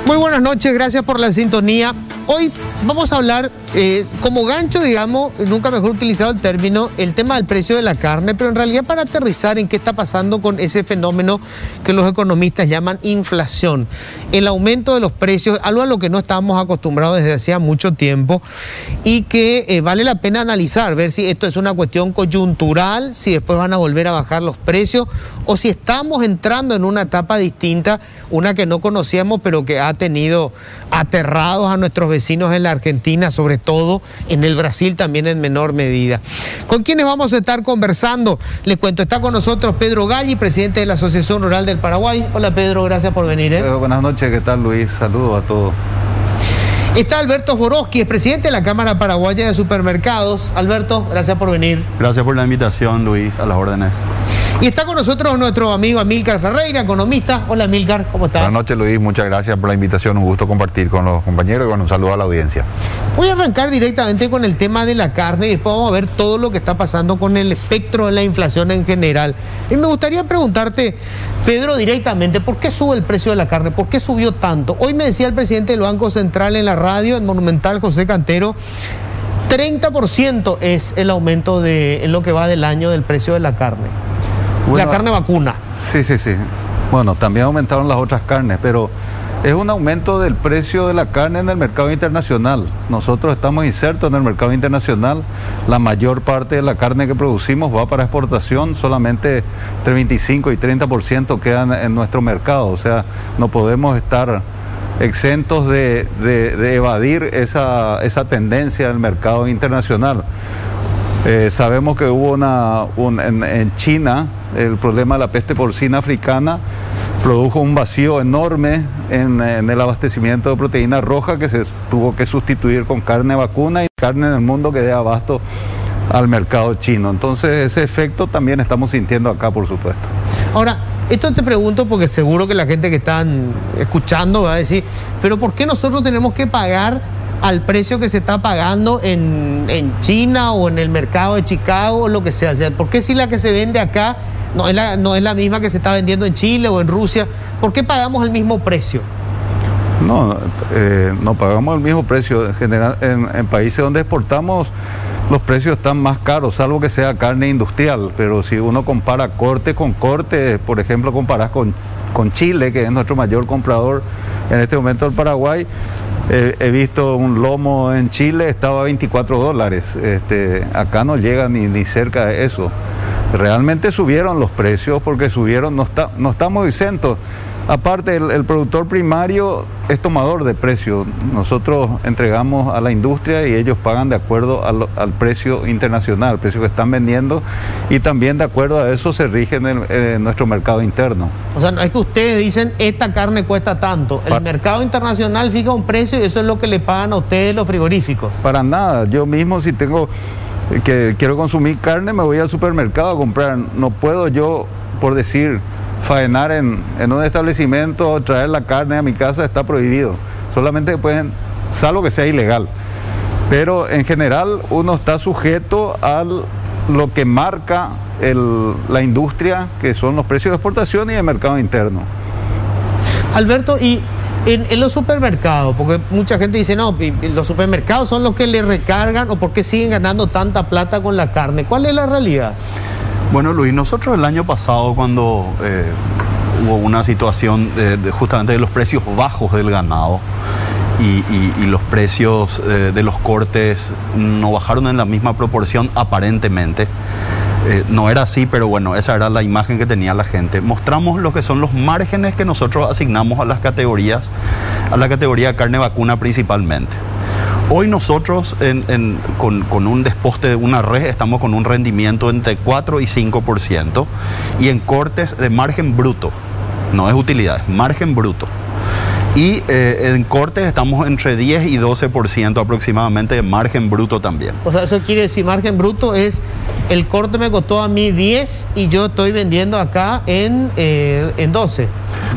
Muy buenas noches, gracias por la sintonía. Hoy vamos a hablar, como gancho, digamos, nunca mejor utilizado el término, el tema del precio de la carne, pero en realidad para aterrizar en qué está pasando con ese fenómeno que los economistas llaman inflación. El aumento de los precios, algo a lo que no estábamos acostumbrados desde hacía mucho tiempo y que vale la pena analizar, ver si esto es una cuestión coyuntural, si después van a volver a bajar los precios o si estamos entrando en una etapa distinta, una que no conocíamos pero que ha tenido aterrados a nuestros vecinos en la Argentina, sobre todo en el Brasil también en menor medida. ¿Con quiénes vamos a estar conversando? Les cuento, está con nosotros Pedro Galli, presidente de la Asociación Rural del Paraguay. Hola Pedro, gracias por venir. Buenas noches, ¿qué tal Luis? Saludos a todos. Está Alberto Joroski, es presidente de la Cámara Paraguaya de Supermercados. Alberto, gracias por venir. Gracias por la invitación, Luis, a las órdenes. Y está con nosotros nuestro amigo Amílcar Ferreira, economista. Hola Amílcar, ¿cómo estás? Buenas noches Luis, muchas gracias por la invitación, un gusto compartir con los compañeros y bueno, un saludo a la audiencia. Voy a arrancar directamente con el tema de la carne y después vamos a ver todo lo que está pasando con el espectro de la inflación en general. Y me gustaría preguntarte, Pedro, directamente, ¿por qué sube el precio de la carne? ¿Por qué subió tanto? Hoy me decía el presidente del Banco Central en la radio, en Monumental, José Cantero, 30% es el aumento en lo que va del año del precio de la carne. Bueno, la carne vacuna. Sí. Bueno, también aumentaron las otras carnes, pero es un aumento del precio de la carne en el mercado internacional. Nosotros estamos insertos en el mercado internacional. La mayor parte de la carne que producimos va para exportación, solamente entre 25 y 30% quedan en nuestro mercado. O sea, no podemos estar exentos de evadir esa tendencia del mercado internacional. Sabemos que hubo en China el problema de la peste porcina africana produjo un vacío enorme en el abastecimiento de proteína roja que se tuvo que sustituir con carne vacuna y carne en el mundo que dé abasto al mercado chino. Entonces ese efecto también estamos sintiendo acá, por supuesto. Ahora, esto te pregunto porque seguro que la gente que están escuchando va a decir, pero ¿por qué nosotros tenemos que pagar al precio que se está pagando en China o en el mercado de Chicago o lo que sea? O sea, ¿por qué si la que se vende acá no es la misma que se está vendiendo en Chile o en Rusia? ¿Por qué pagamos el mismo precio? No pagamos el mismo precio. En general, en países donde exportamos, los precios están más caros, salvo que sea carne industrial. Pero si uno compara corte con corte, por ejemplo, comparás con Chile, que es nuestro mayor comprador en este momento del Paraguay, he visto un lomo en Chile, estaba a $24. Acá no llega ni cerca de eso. Realmente subieron los precios porque subieron, no estamos exentos. Aparte, el productor primario es tomador de precios. Nosotros entregamos a la industria y ellos pagan de acuerdo al precio internacional, el precio que están vendiendo, y también de acuerdo a eso se rige en nuestro mercado interno. O sea, no es que ustedes dicen, esta carne cuesta tanto. El mercado internacional fija un precio y eso es lo que le pagan a ustedes los frigoríficos. Para nada. Yo mismo, si quiero consumir carne, me voy al supermercado a comprar. No puedo yo, por decir, faenar en un establecimiento, traer la carne a mi casa, está prohibido. Solamente pueden, salvo que sea ilegal. Pero en general uno está sujeto a lo que marca la industria, que son los precios de exportación y de mercado interno. Alberto, y en los supermercados, porque mucha gente dice, no, los supermercados son los que le recargan, o por qué siguen ganando tanta plata con la carne. ¿Cuál es la realidad? Bueno, Luis, nosotros el año pasado cuando hubo una situación justamente de los precios bajos del ganado y los precios de los cortes no bajaron en la misma proporción aparentemente, no era así, pero bueno, esa era la imagen que tenía la gente. Mostramos lo que son los márgenes que nosotros asignamos a las categorías, a la categoría carne vacuna principalmente. Hoy nosotros con un desposte de una res estamos con un rendimiento entre 4 y 5% y en cortes de margen bruto, no es utilidad, es margen bruto. Y en cortes estamos entre 10 y 12% aproximadamente de margen bruto también. O sea, eso quiere decir, margen bruto es, el corte me costó a mí 10 y yo estoy vendiendo acá en 12.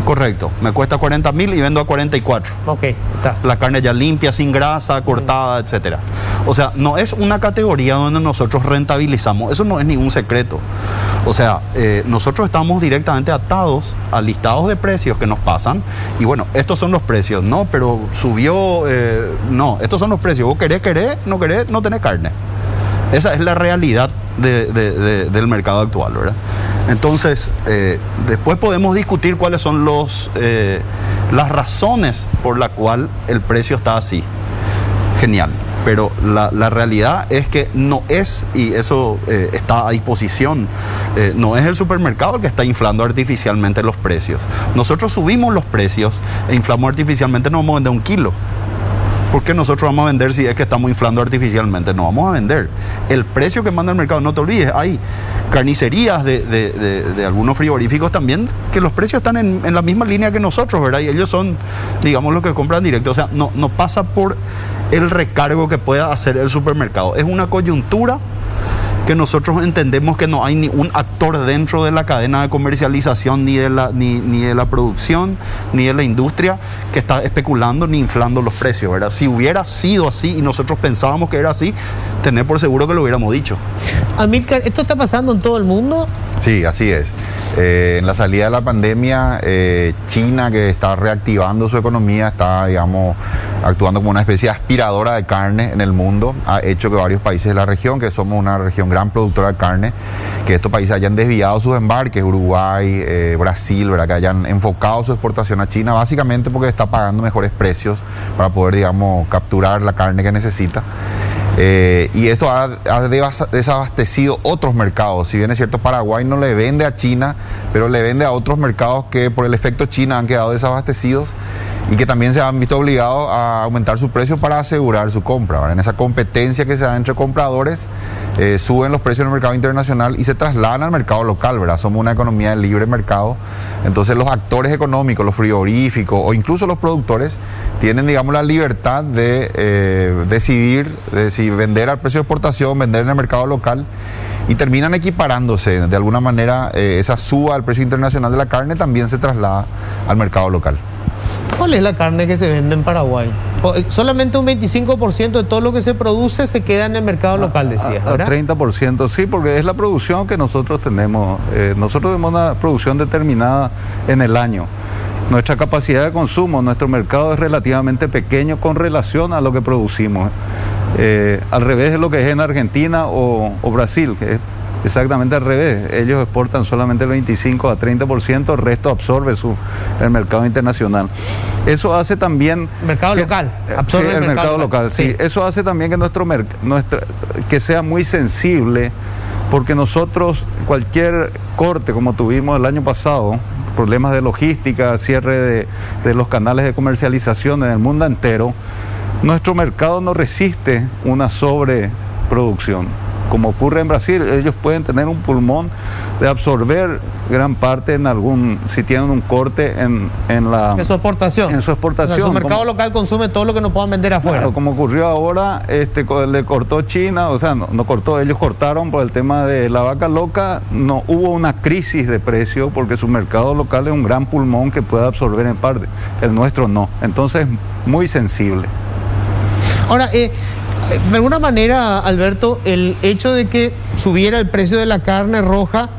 Correcto, me cuesta 40.000 y vendo a 44. Ok, está. La carne ya limpia, sin grasa, cortada, etcétera. O sea, no es una categoría donde nosotros rentabilizamos, eso no es ningún secreto. O sea, nosotros estamos directamente atados a listados de precios que nos pasan y bueno, estos son los precios, no, pero subió, no, estos son los precios, vos querés, no tenés carne. Esa es la realidad del mercado actual, ¿verdad? Entonces, después podemos discutir cuáles son las razones por las cuales el precio está así. Genial. Pero la realidad es que no es, y eso está a disposición, no es el supermercado el que está inflando artificialmente los precios. Nosotros subimos los precios e inflamos artificialmente, no vamos a vender un kilo. ¿Por qué nosotros vamos a vender si es que estamos inflando artificialmente? No vamos a vender. El precio que manda el mercado, no te olvides, hay carnicerías de algunos frigoríficos también que los precios están en la misma línea que nosotros, ¿verdad? Y ellos son, digamos, los que compran directo. O sea, no pasa por el recargo que pueda hacer el supermercado. Es una coyuntura que nosotros entendemos que no hay ni un actor dentro de la cadena de comercialización, ni de la producción, ni de la industria que está especulando ni inflando los precios, ¿verdad? Si hubiera sido así y nosotros pensábamos que era así, tener por seguro que lo hubiéramos dicho. Amílcar, ¿esto está pasando en todo el mundo? Sí, así es. En la salida de la pandemia, China, que está reactivando su economía, está, digamos, actuando como una especie de aspiradora de carne en el mundo, ha hecho que varios países de la región, que somos una región gran productora de carne, que estos países hayan desviado sus embarques, Uruguay, Brasil, ¿verdad? Que hayan enfocado su exportación a China, básicamente porque está pagando mejores precios para poder, digamos, capturar la carne que necesita. Y esto ha desabastecido otros mercados. Si bien es cierto, Paraguay no le vende a China, pero le vende a otros mercados que por el efecto China han quedado desabastecidos y que también se han visto obligados a aumentar su precio para asegurar su compra, ¿verdad? En esa competencia que se da entre compradores, suben los precios en el mercado internacional y se trasladan al mercado local, ¿verdad? Somos una economía de libre mercado, entonces los actores económicos, los frigoríficos o incluso los productores tienen, digamos, la libertad de decidir si vender al precio de exportación, vender en el mercado local, y terminan equiparándose. De alguna manera, esa suba al precio internacional de la carne también se traslada al mercado local. ¿Cuál es la carne que se vende en Paraguay? Solamente un 25% de todo lo que se produce se queda en el mercado local, decías, ¿verdad? 30%, sí, porque es la producción que nosotros tenemos. Nosotros tenemos una producción determinada en el año. Nuestra capacidad de consumo, nuestro mercado es relativamente pequeño con relación a lo que producimos. Al revés de lo que es en Argentina o Brasil, que es exactamente al revés. Ellos exportan solamente el 25 a 30%, el resto absorbe el mercado internacional. Eso hace también... Mercado local. Absorbe el mercado local, sí. Eso hace también que que sea muy sensible, porque nosotros, cualquier corte como tuvimos el año pasado, problemas de logística, cierre de los canales de comercialización en el mundo entero, nuestro mercado no resiste una sobreproducción. Como ocurre en Brasil, ellos pueden tener un pulmón de absorber gran parte si tienen un corte en su exportación. En su exportación. O sea, su mercado local consume todo lo que no puedan vender afuera. Claro, como ocurrió ahora, le cortó China, o sea, no cortó, ellos cortaron por el tema de la vaca loca, no hubo una crisis de precio porque su mercado local es un gran pulmón que puede absorber en parte, el nuestro no, entonces muy sensible. Ahora, de alguna manera, Alberto, el hecho de que subiera el precio de la carne roja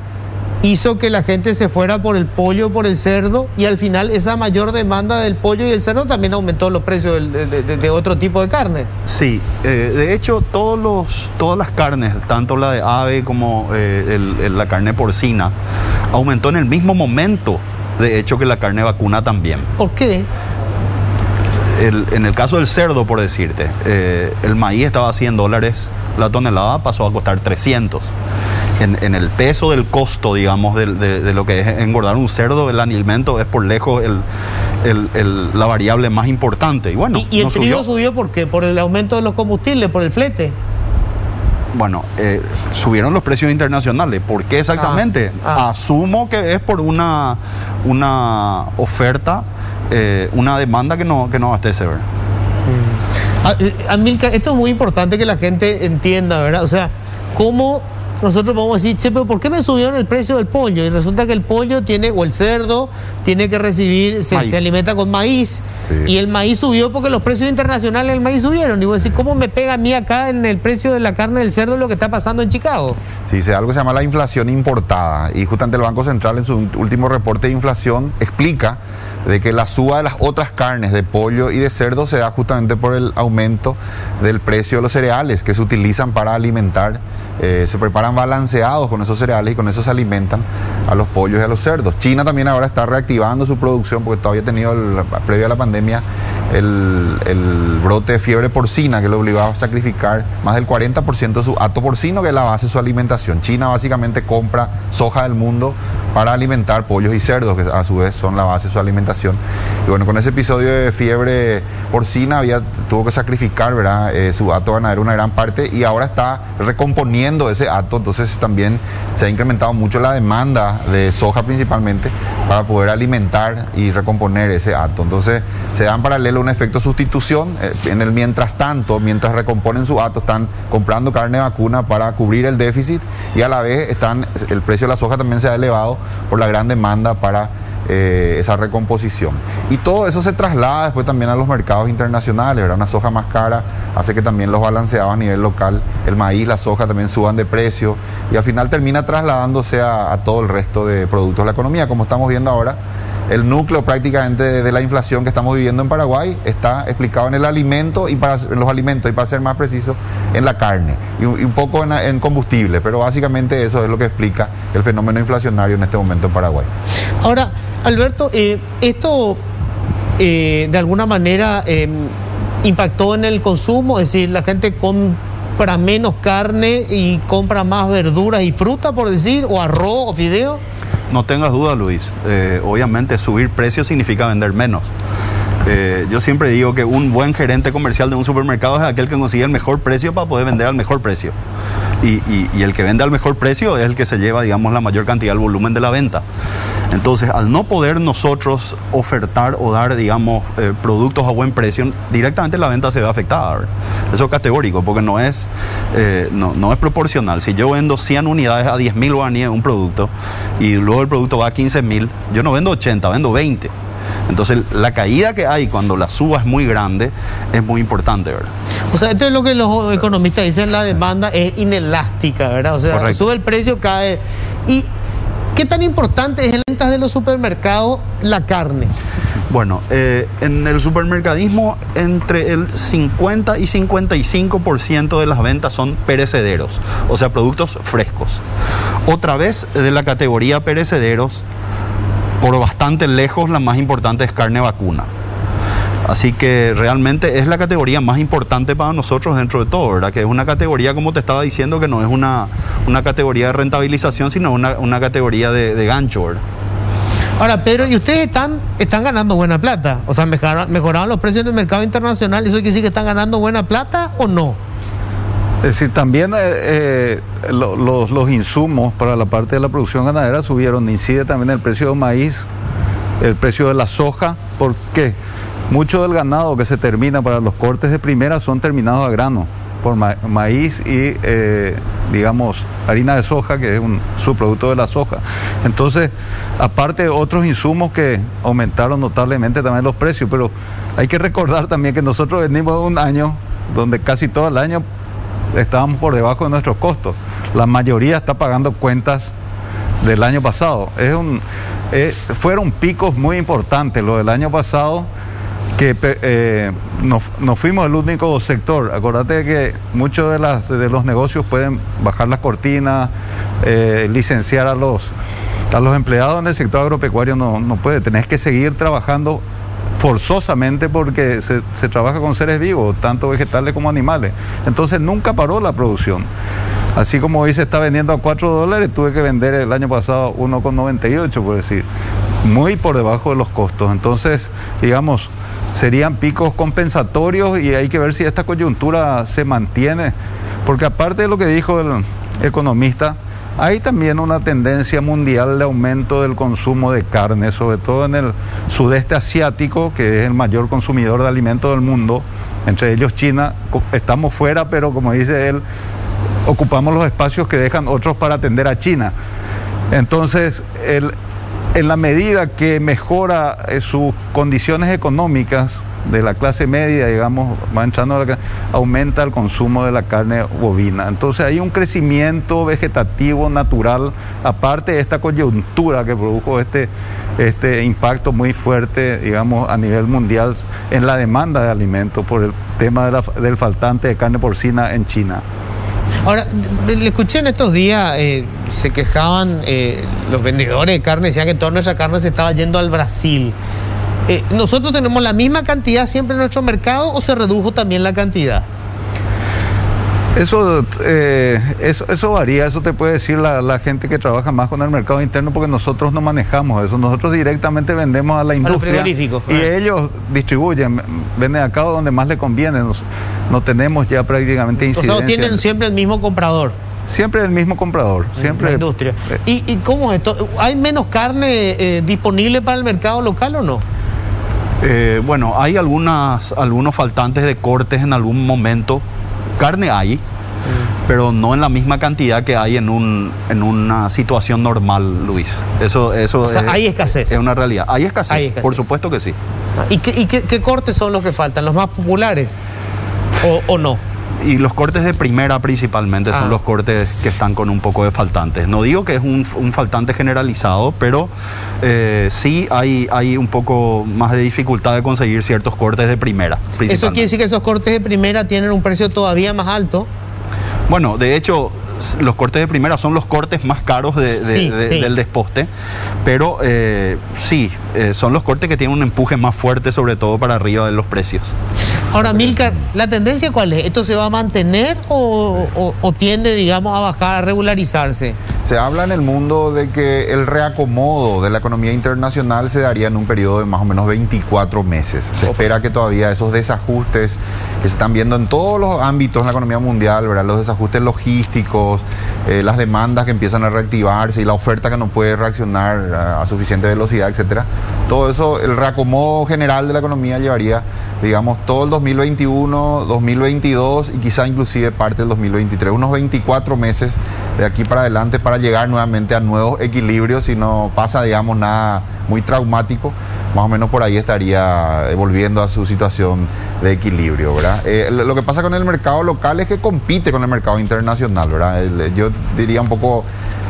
hizo que la gente se fuera por el pollo, por el cerdo, y al final esa mayor demanda del pollo y el cerdo también aumentó los precios de otro tipo de carne. Sí, de hecho todas las carnes, tanto la de ave como la carne porcina, aumentó en el mismo momento, de hecho, que la carne vacuna también. ¿Por qué? En el caso del cerdo, por decirte, el maíz estaba a $100 la tonelada, pasó a costar 300. En el peso del costo, digamos, de lo que es engordar un cerdo, el alimento es por lejos la variable más importante. Y bueno, ¿Y el trigo subió por qué? ¿Por el aumento de los combustibles, por el flete? Bueno, subieron los precios internacionales. ¿Por qué exactamente? Asumo que es por una oferta, una demanda que no abastece, ¿verdad? Amílcar, esto es muy importante que la gente entienda, ¿verdad? O sea, cómo nosotros podemos decir, che, pero ¿por qué me subieron el precio del pollo? Y resulta que el pollo tiene, o el cerdo, tiene que recibir, se alimenta con maíz, y el maíz subió porque los precios internacionales del maíz subieron. Y voy a decir, ¿cómo me pega a mí acá en el precio de la carne del cerdo lo que está pasando en Chicago? Sí, algo que se llama la inflación importada, y justamente el Banco Central en su último reporte de inflación explica de que la suba de las otras carnes, de pollo y de cerdo, se da justamente por el aumento del precio de los cereales que se utilizan para alimentar. Se preparan balanceados con esos cereales y con eso se alimentan a los pollos y a los cerdos. China también ahora está reactivando su producción porque todavía ha tenido, previo a la pandemia, el brote de fiebre porcina que lo obligaba a sacrificar más del 40% de su hato porcino, que es la base de su alimentación. China básicamente compra soja del mundo para alimentar pollos y cerdos, que a su vez son la base de su alimentación. Y bueno, con ese episodio de fiebre porcina tuvo que sacrificar, ¿verdad?, su hato ganadero una gran parte, y ahora está recomponiendo ese hato. Entonces también se ha incrementado mucho la demanda de soja principalmente para poder alimentar y recomponer ese hato. Entonces se da en paralelo un efecto sustitución. En el mientras tanto, mientras recomponen su hato, están comprando carne vacuna para cubrir el déficit, y a la vez el precio de la soja también se ha elevado por la gran demanda para esa recomposición. Y todo eso se traslada después también a los mercados internacionales, ¿verdad? Una soja más cara hace que también los balanceados a nivel local, el maíz, la soja también suban de precio, y al final termina trasladándose a todo el resto de productos de la economía. Como estamos viendo ahora, el núcleo prácticamente de la inflación que estamos viviendo en Paraguay está explicado en el alimento en los alimentos, y para ser más preciso, en la carne y un poco en combustible, pero básicamente eso es lo que explica el fenómeno inflacionario en este momento en Paraguay. Ahora, Alberto, esto de alguna manera impactó en el consumo, es decir, la gente compra menos carne y compra más verduras y fruta, por decir, o arroz o fideo. No tengas duda, Luis. Obviamente subir precios significa vender menos. Yo siempre digo que un buen gerente comercial de un supermercado es aquel que consigue el mejor precio para poder vender al mejor precio. Y el que vende al mejor precio es el que se lleva, digamos, la mayor cantidad del volumen de la venta. Entonces, al no poder nosotros ofertar o dar, digamos, productos a buen precio, directamente la venta se ve afectada, ¿verdad? Eso es categórico, porque no es proporcional. Si yo vendo 100 unidades a 10.000 guaraníes de un producto y luego el producto va a 15.000, yo no vendo 80, vendo 20. Entonces, la caída que hay cuando la suba es muy grande es muy importante, ¿verdad? O sea, esto es lo que los economistas dicen, la demanda es inelástica, ¿verdad? O sea, correcto, sube el precio, cae. ¿Y qué tan importante es en las ventas de los supermercados la carne? Bueno, en el supermercadismo entre el 50 y 55% de las ventas son perecederos, o sea, productos frescos. Otra vez, de la categoría perecederos, por bastante lejos la más importante es carne vacuna. Así que realmente es la categoría más importante para nosotros dentro de todo, ¿verdad? Que es una categoría, como te estaba diciendo, que no es una categoría de rentabilización, sino una categoría de gancho, ¿verdad? Ahora, Pedro, ¿y ustedes están ganando buena plata? O sea, ¿mejoraron los precios del mercado internacional? ¿Eso quiere decir que están ganando buena plata o no? Es decir, también los insumos para la parte de la producción ganadera subieron. Incide también el precio del maíz, el precio de la soja. ¿Por qué? Mucho del ganado que se termina para los cortes de primera son terminados a grano por maíz y, digamos, harina de soja, que es un subproducto de la soja. Entonces, aparte de otros insumos que aumentaron notablemente también los precios, pero hay que recordar también que nosotros venimos de un año donde casi todo el año estábamos por debajo de nuestros costos. La mayoría está pagando cuentas del año pasado. Fueron picos muy importantes los del año pasado, que no fuimos el único sector. Acordate que muchos de los negocios pueden bajar las cortinas, licenciar a los empleados en el sector agropecuario, no puede. Tenés que seguir trabajando forzosamente porque se trabaja con seres vivos, tanto vegetales como animales. Entonces nunca paró la producción. Así como hoy se está vendiendo a $4, tuve que vender el año pasado 1,98, por decir, muy por debajo de los costos. Entonces, digamos, serían picos compensatorios, y hay que ver si esta coyuntura se mantiene, porque aparte de lo que dijo el economista, hay también una tendencia mundial de aumento del consumo de carne, sobre todo en el sudeste asiático, que es el mayor consumidor de alimentos del mundo, entre ellos China. Estamos fuera, pero como dice él, ocupamos los espacios que dejan otros para atender a China. Entonces, en la medida que mejora sus condiciones económicas de la clase media, digamos, va entrando aumenta el consumo de la carne bovina. Entonces hay un crecimiento vegetativo natural, aparte de esta coyuntura que produjo este impacto muy fuerte, digamos, a nivel mundial en la demanda de alimentos por el tema del faltante de carne porcina en China. Ahora, le escuché en estos días, se quejaban los vendedores de carne, decían que toda nuestra carne se estaba yendo al Brasil. ¿Nosotros tenemos la misma cantidad siempre en nuestro mercado o se redujo también la cantidad? Eso varía, eso te puede decir la gente que trabaja más con el mercado interno, porque nosotros no manejamos eso. Nosotros directamente vendemos a la industria y ellos distribuyen, venden acá donde más le conviene. No tenemos ya prácticamente incidencia. O sea, tienen siempre el mismo comprador. Siempre el mismo comprador, siempre. La industria. ¿Y cómo es esto? ¿Hay menos carne disponible para el mercado local o no? Bueno, hay algunos faltantes de cortes en algún momento. Carne hay, pero no en la misma cantidad que hay en una situación normal, Luis. Eso o sea, hay escasez. Es una realidad. Hay escasez, por supuesto que sí. ¿Y qué cortes son los que faltan? ¿Los más populares o no? Y los cortes de primera principalmente son los cortes que están con un poco de faltantes. No digo que es un faltante generalizado, pero sí hay un poco más de dificultad de conseguir ciertos cortes de primera. ¿Eso quiere decir que esos cortes de primera tienen un precio todavía más alto? Bueno, de hecho, los cortes de primera son los cortes más caros del desposte, pero sí, son los cortes que tienen un empuje más fuerte, sobre todo para arriba de los precios. Ahora, Milcar, ¿la tendencia cuál es? ¿Esto se va a mantener o tiende, digamos, a bajar, a regularizarse? Se habla en el mundo de que el reacomodo de la economía internacional se daría en un periodo de más o menos 24 meses. Se espera que todavía esos desajustes que se están viendo en todos los ámbitos en la economía mundial, ¿verdad? Los desajustes logísticos, las demandas que empiezan a reactivarse y la oferta que no puede reaccionar a suficiente velocidad, etcétera. Todo eso, el reacomodo general de la economía llevaría, digamos, todo el 2021, 2022 y quizá inclusive parte del 2023, unos 24 meses de aquí para adelante para llegar nuevamente a nuevos equilibrios. Si no pasa, digamos, nada muy traumático, más o menos por ahí estaría volviendo a su situación de equilibrio, ¿verdad? Lo que pasa con el mercado local es que compite con el mercado internacional, ¿verdad? Yo diría un poco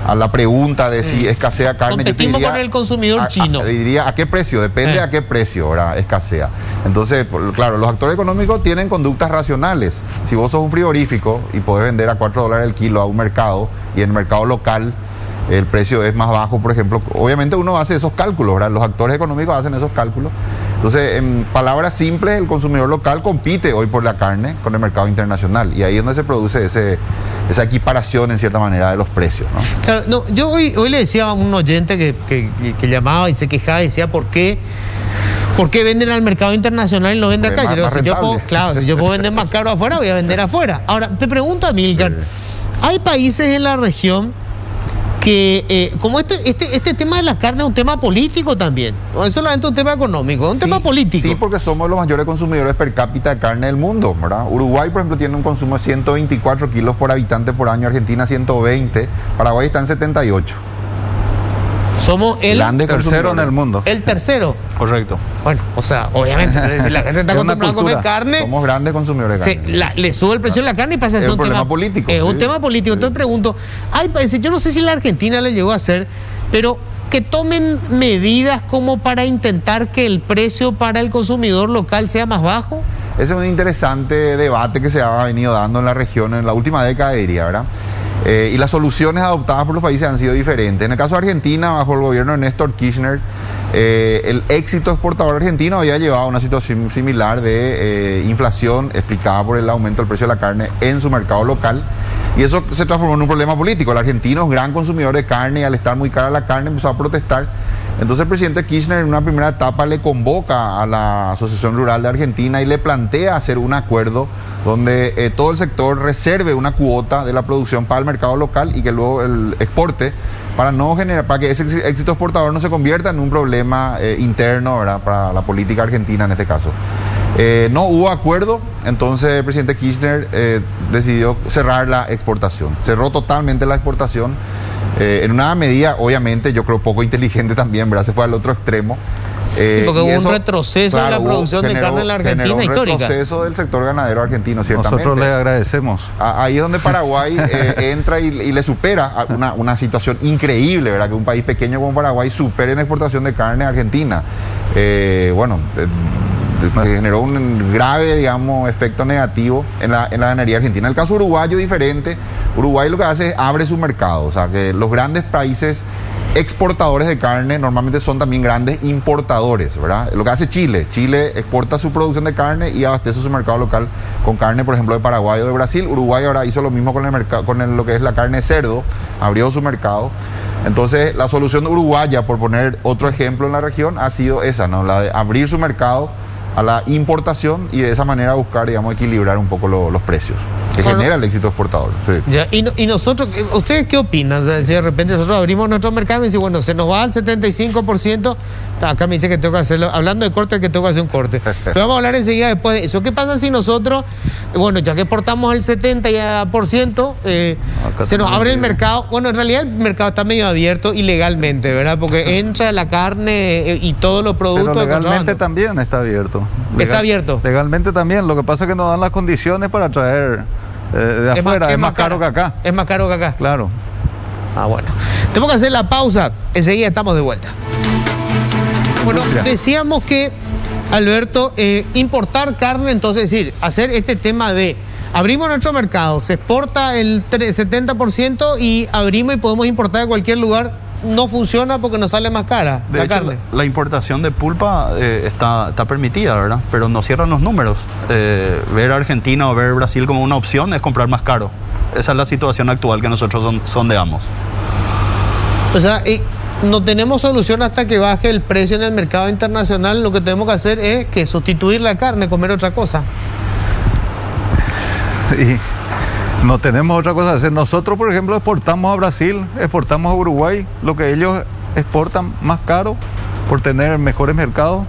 a la pregunta de si escasea carne. Competimos con el consumidor chino. Diría, ¿a qué precio? Depende a qué precio, ¿verdad? Escasea. Entonces, claro, los actores económicos tienen conductas racionales. Si vos sos un frigorífico y podés vender a $4 el kilo a un mercado y en el mercado local el precio es más bajo, por ejemplo, obviamente uno hace esos cálculos, ¿verdad? Los actores económicos hacen esos cálculos. Entonces, en palabras simples, el consumidor local compite hoy por la carne con el mercado internacional y ahí es donde se produce esa equiparación en cierta manera de los precios, ¿no? Claro, no, yo hoy le decía a un oyente que llamaba y se quejaba y decía, ¿por qué venden al mercado internacional y no venden acá? Si yo puedo vender más caro afuera, voy a vender afuera. Ahora, te pregunto, Amílcar, ¿hay países en la región que, como este tema de la carne es un tema político también, no es solamente un tema económico, es un tema político? Sí, porque somos los mayores consumidores per cápita de carne del mundo, ¿verdad? Uruguay, por ejemplo, tiene un consumo de 124 kilos por habitante por año, Argentina 120, Paraguay está en 78. Somos el tercero en el mundo. El tercero. Correcto. Bueno, o sea, obviamente, si la gente está acostumbrada a comer carne, somos grandes consumidores de carne. Le sube el precio de la carne y pasa a ser un tema político. Es un tema político. Entonces pregunto, hay países, yo no sé si la Argentina le llegó a hacer, pero que tomen medidas como para intentar que el precio para el consumidor local sea más bajo. Ese es un interesante debate que se ha venido dando en la región en la última década, diría, ¿verdad? Y las soluciones adoptadas por los países han sido diferentes. En el caso de Argentina, bajo el gobierno de Néstor Kirchner, el éxito exportador argentino había llevado a una situación similar de inflación explicada por el aumento del precio de la carne en su mercado local. Y eso se transformó en un problema político. El argentino es gran consumidor de carne y al estar muy cara la carne empezó a protestar. Entonces el presidente Kirchner en una primera etapa le convoca a la Asociación Rural de Argentina y le plantea hacer un acuerdo donde todo el sector reserve una cuota de la producción para el mercado local y que luego el exporte para que ese éxito exportador no se convierta en un problema interno, ¿verdad?, para la política argentina en este caso. No hubo acuerdo, entonces el presidente Kirchner decidió cerrar la exportación. Cerró totalmente la exportación. En una medida, obviamente, yo creo poco inteligente también, ¿verdad? Se fue al otro extremo. Sí, porque hubo un retroceso en la producción de carne en la Argentina histórica. Un retroceso del sector ganadero argentino, ciertamente. Nosotros le agradecemos. Ahí es donde Paraguay entra y le supera una situación increíble, ¿verdad? Que un país pequeño como Paraguay supere en exportación de carne a Argentina. Generó un grave, digamos, efecto negativo en la ganadería argentina. El caso uruguayo es diferente. Uruguay lo que hace es abre su mercado. O sea, que los grandes países exportadores de carne normalmente son también grandes importadores, ¿verdad? Lo que hace Chile exporta su producción de carne y abastece su mercado local con carne, por ejemplo, de Paraguay o de Brasil. Uruguay ahora hizo lo mismo con el mercado, lo que es la carne de cerdo, abrió su mercado. Entonces, la solución uruguaya, por poner otro ejemplo en la región, ha sido esa, ¿no? La de abrir su mercado a la importación y de esa manera buscar, digamos, equilibrar un poco los precios que genera el éxito exportador. Sí. Ya, y nosotros, ¿ustedes qué opinan? O sea, si de repente nosotros abrimos nuestro mercado y decimos, bueno, se nos va al 75%, acá me dice que tengo que hacerlo, hablando de corte, que tengo que hacer un corte. Pero vamos a hablar enseguida después de eso. ¿Qué pasa si nosotros, bueno, ya que exportamos el 70%, se nos abre el mercado? Bueno, en realidad el mercado está medio abierto ilegalmente, ¿verdad? Porque entra la carne y todos los productos. Pero legalmente también está abierto. ¿Está abierto? Legalmente también. Lo que pasa es que nos dan las condiciones para traer de afuera. Es más caro que acá. Es más caro que acá. Claro. Ah, bueno. Tenemos que hacer la pausa. Enseguida estamos de vuelta. Bueno, decíamos que, Alberto, importar carne, entonces, es decir, hacer este tema de abrimos nuestro mercado, se exporta el 70% y abrimos y podemos importar de cualquier lugar, no funciona porque nos sale más cara la carne. La importación de pulpa está permitida, ¿verdad? Pero no cierran los números. Ver a Argentina o ver Brasil como una opción es comprar más caro. Esa es la situación actual que nosotros sondeamos. O sea, no tenemos solución hasta que baje el precio en el mercado internacional. Lo que tenemos que hacer es que sustituir la carne, comer otra cosa. Y no tenemos otra cosa que hacer. Nosotros, por ejemplo, exportamos a Brasil, exportamos a Uruguay, lo que ellos exportan más caro por tener mejores mercados,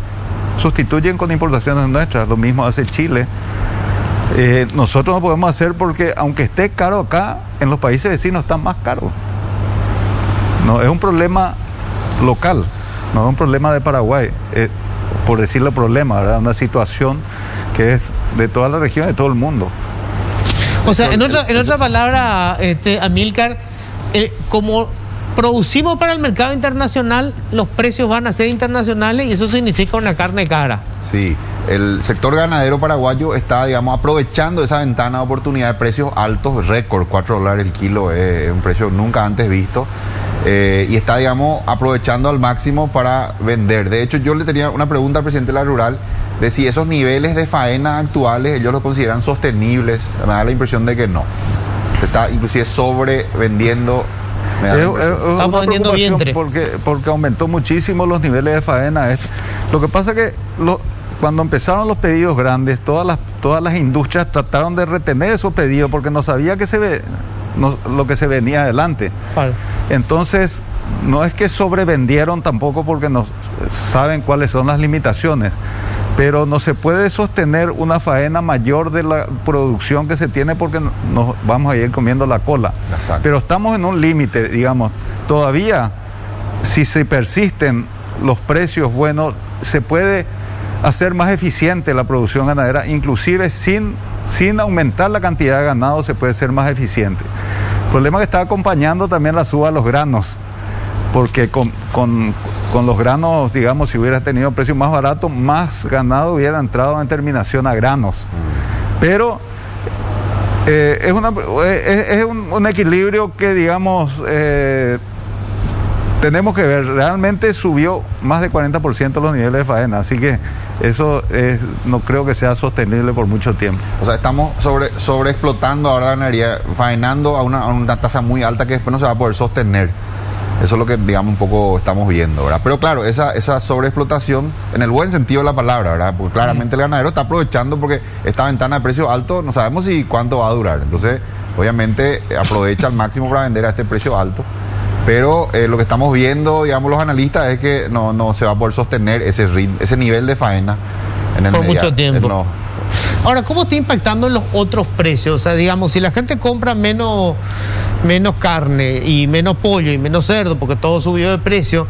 sustituyen con importaciones nuestras. Lo mismo hace Chile. Nosotros no podemos hacer porque, aunque esté caro acá, en los países vecinos está más caro. No, es un problema local, no es un problema de Paraguay, por decirle problema, ¿verdad? Una situación que es de toda la región, de todo el mundo. O sea, en otra palabra, Amílcar, como producimos para el mercado internacional, los precios van a ser internacionales y eso significa una carne cara. Sí, el sector ganadero paraguayo está, digamos, aprovechando esa ventana de oportunidad de precios altos, récord, $4 el kilo, es un precio nunca antes visto. Y está, digamos, aprovechando al máximo para vender. De hecho, yo le tenía una pregunta al presidente de la Rural de si esos niveles de faena actuales ellos los consideran sostenibles. Me da la impresión de que no. Se está inclusive sobrevendiendo. Estamos vendiendo vientre. Porque aumentó muchísimo los niveles de faena. Lo que pasa es que cuando empezaron los pedidos grandes, todas las industrias trataron de retener esos pedidos porque no sabía lo que se venía adelante. Vale. Entonces, no es que sobrevendieron tampoco porque no saben cuáles son las limitaciones, pero no se puede sostener una faena mayor de la producción que se tiene porque nos vamos a ir comiendo la cola. Exacto. Pero estamos en un límite, digamos. Todavía, si se persisten los precios buenos, se puede hacer más eficiente la producción ganadera, inclusive sin aumentar la cantidad de ganado se puede ser más eficiente. El problema es que está acompañando también la suba de los granos, porque con los granos, digamos, si hubiera tenido precio más barato, más ganado hubiera entrado en terminación a granos. Pero es un equilibrio que, digamos, tenemos que ver. Realmente subió más de 40% los niveles de faena, así que eso no creo que sea sostenible por mucho tiempo. O sea, estamos sobreexplotando ahora la ganadería, faenando a una tasa muy alta que después no se va a poder sostener. Eso es lo que, digamos, un poco estamos viendo, ¿verdad? Pero claro, esa sobreexplotación, en el buen sentido de la palabra, ¿verdad? Porque claramente el ganadero está aprovechando porque esta ventana de precio alto no sabemos cuánto va a durar. Entonces, obviamente, aprovecha al máximo para vender a este precio alto. Pero lo que estamos viendo, digamos, los analistas es que no se va a poder sostener ese nivel de faena por mucho tiempo. No. Ahora, ¿cómo está impactando en los otros precios? O sea, digamos, si la gente compra menos carne y menos pollo y menos cerdo, porque todo subió de precio,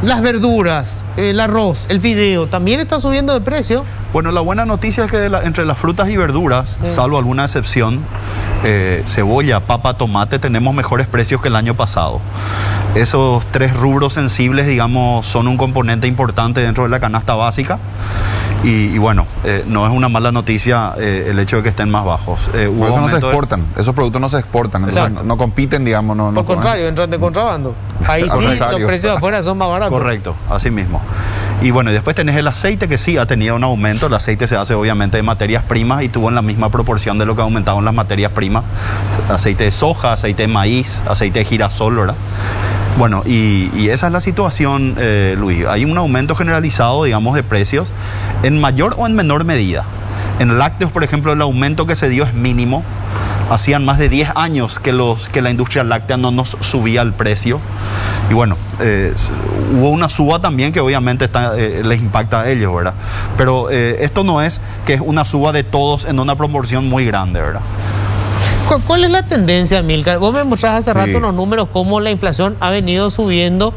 las verduras, el arroz, el fideo, ¿también está subiendo de precio? Bueno, la buena noticia es que entre las frutas y verduras, salvo alguna excepción, cebolla, papa, tomate, tenemos mejores precios que el año pasado. Esos tres rubros sensibles, digamos, son un componente importante dentro de la canasta básica. Y bueno, no es una mala noticia el hecho de que estén más bajos. Por eso no se exportan, esos productos no se exportan, entonces no compiten, digamos. Por contrario, entran de contrabando. Ahí sí, los precios de afuera son más baratos. Correcto, así mismo. Y bueno, y después tenés el aceite, que sí ha tenido un aumento. El aceite se hace obviamente de materias primas y tuvo en la misma proporción de lo que aumentaron las materias primas. Aceite de soja, aceite de maíz, aceite de girasol, ¿verdad? Bueno, y esa es la situación, Luis. Hay un aumento generalizado, digamos, de precios en mayor o en menor medida. En lácteos, por ejemplo, el aumento que se dio es mínimo. Hacían más de 10 años que la industria láctea no nos subía el precio. Y bueno, hubo una suba también que obviamente les impacta a ellos, ¿verdad? Pero esto no es que es una suba de todos en una proporción muy grande, ¿verdad? ¿Cuál es la tendencia, Amílcar? Vos me mostrás hace rato unos números, cómo la inflación ha venido subiendo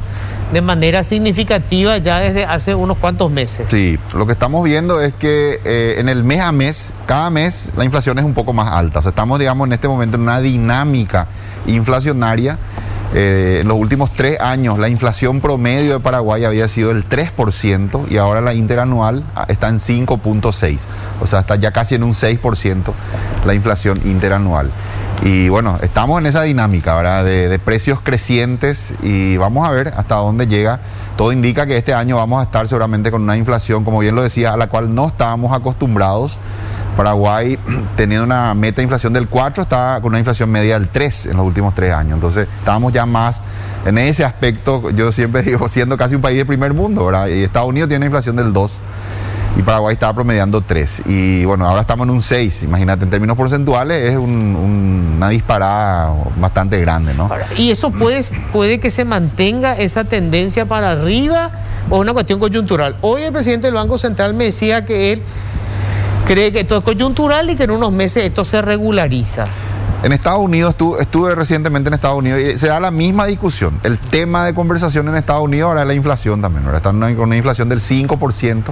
de manera significativa ya desde hace unos cuantos meses. Sí, lo que estamos viendo es que en el mes a mes, cada mes la inflación es un poco más alta. O sea, estamos, digamos, en este momento en una dinámica inflacionaria. En los últimos 3 años la inflación promedio de Paraguay había sido del 3% y ahora la interanual está en 5.6%. O sea, está ya casi en un 6% la inflación interanual. Y bueno, estamos en esa dinámica, ¿verdad? De precios crecientes y vamos a ver hasta dónde llega. Todo indica que este año vamos a estar seguramente con una inflación, como bien lo decía, a la cual no estábamos acostumbrados. Paraguay, teniendo una meta de inflación del 4, está con una inflación media del 3 en los últimos 3 años. Entonces, estábamos ya más en ese aspecto, yo siempre digo, siendo casi un país de primer mundo, ¿verdad? Y Estados Unidos tiene una inflación del 2 y Paraguay estaba promediando 3. Y bueno, ahora estamos en un 6. Imagínate, en términos porcentuales es una disparada bastante grande, ¿no? Ahora, ¿y eso puede que se mantenga esa tendencia para arriba o es una cuestión coyuntural? Hoy el presidente del Banco Central me decía que él cree que esto es coyuntural y que en unos meses esto se regulariza. En Estados Unidos, estuve recientemente en Estados Unidos y se da la misma discusión. El tema de conversación en Estados Unidos ahora es la inflación también. Ahora están con una inflación del 5%,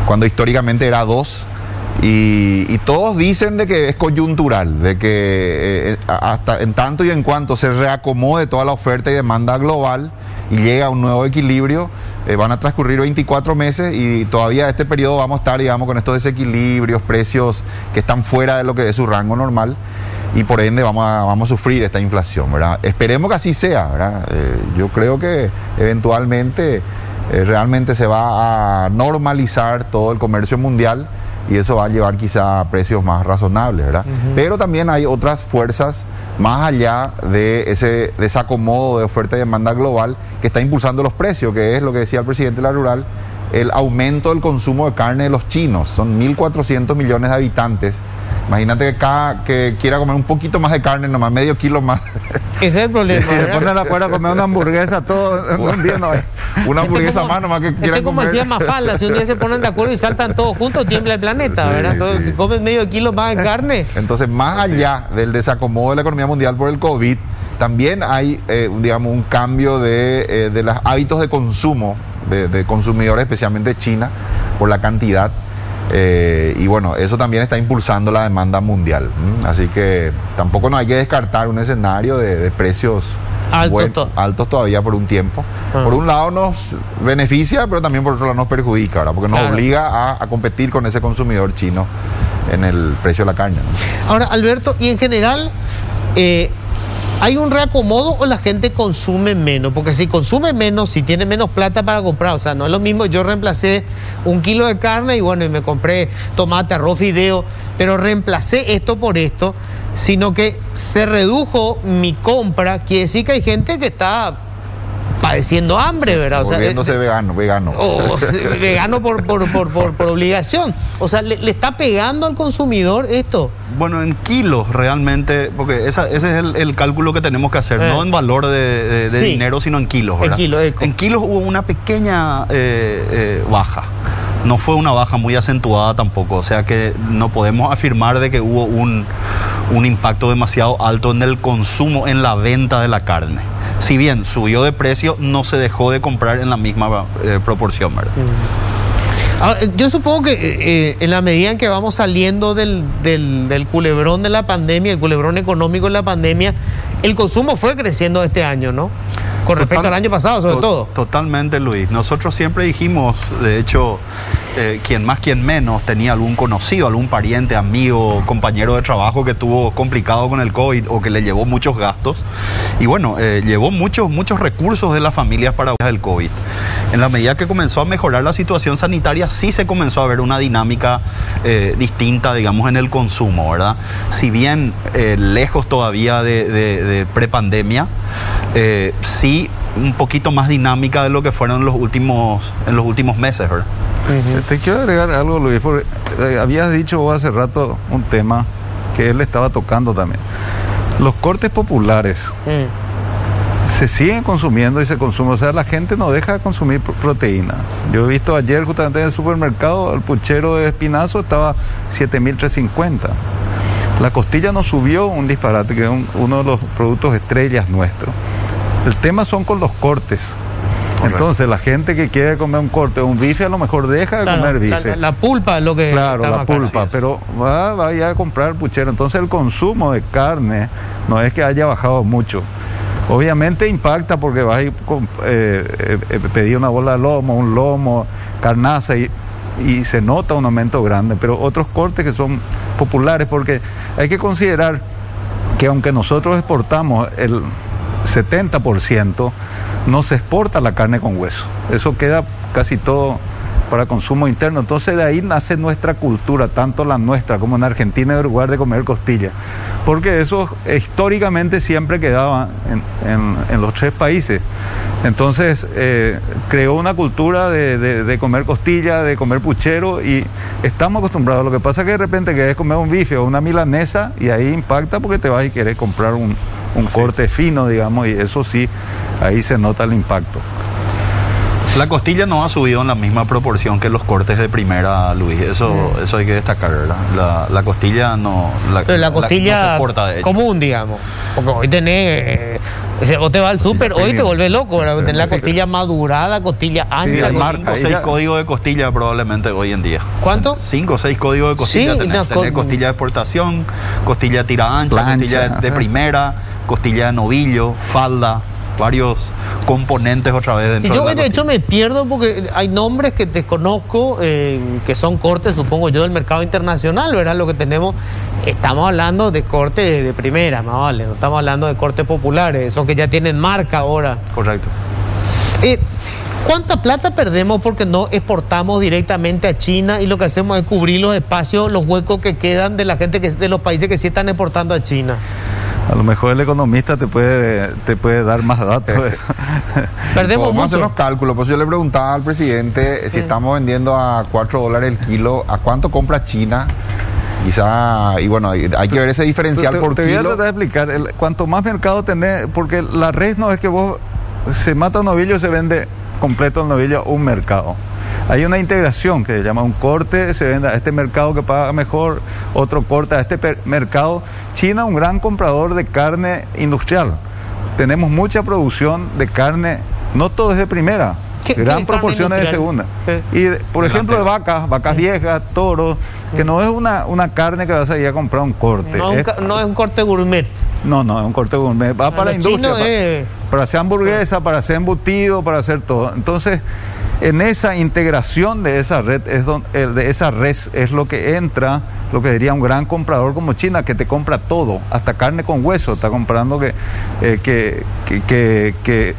cuando históricamente era 2%. Y todos dicen de que es coyuntural, de que hasta en tanto y en cuanto se reacomode toda la oferta y demanda global y llega a un nuevo equilibrio, van a transcurrir 24 meses y todavía este periodo vamos a estar, digamos, con estos desequilibrios, precios que están fuera de lo que es su rango normal y por ende vamos a sufrir esta inflación, ¿verdad? Esperemos que así sea, ¿verdad? Yo creo que eventualmente realmente se va a normalizar todo el comercio mundial y eso va a llevar quizá a precios más razonables, ¿verdad? Pero también hay otras fuerzas más allá de ese desacomodo de oferta y demanda global que está impulsando los precios, que es lo que decía el presidente de la Rural, el aumento del consumo de carne de los chinos. Son 1.400 millones de habitantes. Imagínate que cada que quiera comer un poquito más de carne, nomás medio kilo más. Ese es el problema. Si se ponen de acuerdo a comer una hamburguesa, todo un día no hay. Una hamburguesa más nomás que quieran como comer. decía Mafalda, si un día se ponen de acuerdo y saltan todos juntos, tiembla el planeta, ¿verdad? Entonces, si comen medio kilo más de carne. Entonces, más allá del desacomodo de la economía mundial por el COVID, también hay, digamos, un cambio de los hábitos de consumo de consumidores, especialmente de China, por la cantidad. Y bueno, eso también está impulsando la demanda mundial. Así que tampoco no hay que descartar un escenario de precios altos todavía por un tiempo. Por un lado nos beneficia, pero también por otro lado nos perjudica, ¿verdad? Porque nos obliga a competir con ese consumidor chino en el precio de la carne, ¿no? Ahora, Alberto, y en general, ¿hay un reacomodo o la gente consume menos? Porque si consume menos, si tiene menos plata para comprar, o sea, no es lo mismo, yo reemplacé 1 kilo de carne y bueno, y me compré tomate, arroz, fideo, pero reemplacé esto por esto, sino que se redujo mi compra, quiere decir que hay gente que está padeciendo hambre, ¿verdad? Volviéndose vegano. Vegano por obligación. O sea, ¿le está pegando al consumidor esto? Bueno, en kilos realmente, porque ese es el cálculo que tenemos que hacer, no en valor de dinero, sino en kilos, ¿verdad? En kilos hubo una pequeña baja. no fue una baja muy acentuada tampoco, o sea que no podemos afirmar de que hubo un impacto demasiado alto en el consumo, en la venta de la carne. Si bien subió de precio, no se dejó de comprar en la misma proporción, ¿verdad? Ahora, yo supongo que en la medida en que vamos saliendo del culebrón de la pandemia, el culebrón económico de la pandemia, el consumo fue creciendo este año, ¿no? Con respecto al año pasado, sobre todo. Totalmente, Luis. Nosotros siempre dijimos, de hecho, quien más, quien menos, tenía algún conocido, algún pariente, amigo, compañero de trabajo que tuvo complicado con el COVID o que le llevó muchos gastos. Y bueno, llevó muchos recursos de las familias para el COVID. En la medida que comenzó a mejorar la situación sanitaria, sí se comenzó a ver una dinámica distinta, digamos, en el consumo, ¿verdad? Si bien lejos todavía de prepandemia, sí un poquito más dinámica de lo que fueron en los últimos meses, ¿verdad? Te quiero agregar algo, Luis, porque habías dicho vos hace rato un tema que él estaba tocando también. Los cortes populares se siguen consumiendo y se consumen, o sea, la gente no deja de consumir proteína. Yo he visto ayer justamente en el supermercado, el puchero de espinazo estaba 7.350. La costilla no subió un disparate, que es uno de los productos estrellas nuestros. El tema son con los cortes. Entonces, la gente que quiere comer un corte o un bife, a lo mejor deja de comer bife. La pulpa es lo que... Claro, la pulpa, pero va ya a comprar puchero. Entonces, el consumo de carne no es que haya bajado mucho. Obviamente impacta porque vas a pedir una bola de lomo, un lomo, carnaza y se nota un aumento grande, pero otros cortes que son populares, porque hay que considerar que aunque nosotros exportamos el 70%, no se exporta la carne con hueso. Eso queda casi todo para consumo interno. Entonces de ahí nace nuestra cultura, tanto la nuestra como en Argentina y Uruguay, de comer costilla. Porque eso históricamente siempre quedaba en los tres países. Entonces creó una cultura de comer costilla, de comer puchero, y estamos acostumbrados. Lo que pasa es que de repente querés comer un bife o una milanesa y ahí impacta porque te vas y querés comprar un corte fino, digamos, y eso sí, ahí se nota el impacto. La costilla no ha subido en la misma proporción que los cortes de primera, Luis. Eso hay que destacar, ¿verdad? La costilla no... La costilla no se exporta, de hecho. Común, digamos. Porque hoy tenés... vos te vas al súper, hoy te vuelves loco, ¿verdad? Tenés la costilla madurada, costilla ancha. Sí, 5 o 6 códigos de costilla probablemente hoy en día. ¿Cuánto? 5 o 6 códigos de costilla. Sí, tenés costilla de exportación, costilla tira ancha, costilla de primera, costilla de novillo, falda, varios componentes otra vez dentro de la costilla. De hecho me pierdo porque hay nombres que desconozco, que son cortes, supongo yo, del mercado internacional, ¿verdad? Lo que tenemos, estamos hablando de cortes de primera, más vale, no estamos hablando de cortes populares, esos que ya tienen marca ahora. Correcto. ¿Cuánta plata perdemos porque no exportamos directamente a China y lo que hacemos es cubrir los espacios, los huecos que quedan de la gente de los países que sí están exportando a China? A lo mejor el economista te puede dar más datos. Perdemos Vamos mucho. a hacer los cálculos. Pues yo le preguntaba al presidente si estamos vendiendo a $4 el kilo, ¿a cuánto compra China? Quizá, y bueno, hay que ver ese diferencial por te kilo. Te voy a tratar de explicar. Cuanto más mercado tenés, porque la red no es que vos se mata un novillo y se vende completo el novillo a un mercado. Hay una integración que se llama un corte, se vende a este mercado que paga mejor, otro corte a este mercado. China, un gran comprador de carne industrial. Tenemos mucha producción de carne, no todo es de primera, gran proporción es de segunda. Y por ejemplo de vacas viejas, toros, que no es una carne que vas a ir a comprar un corte. No es un corte gourmet. No, es un corte gourmet. Va para la industria, para hacer hamburguesa, para hacer embutido, para hacer todo. Entonces, en esa integración de esa red es lo que entra, lo que diría un gran comprador como China, que te compra todo, hasta carne con hueso, está comprando que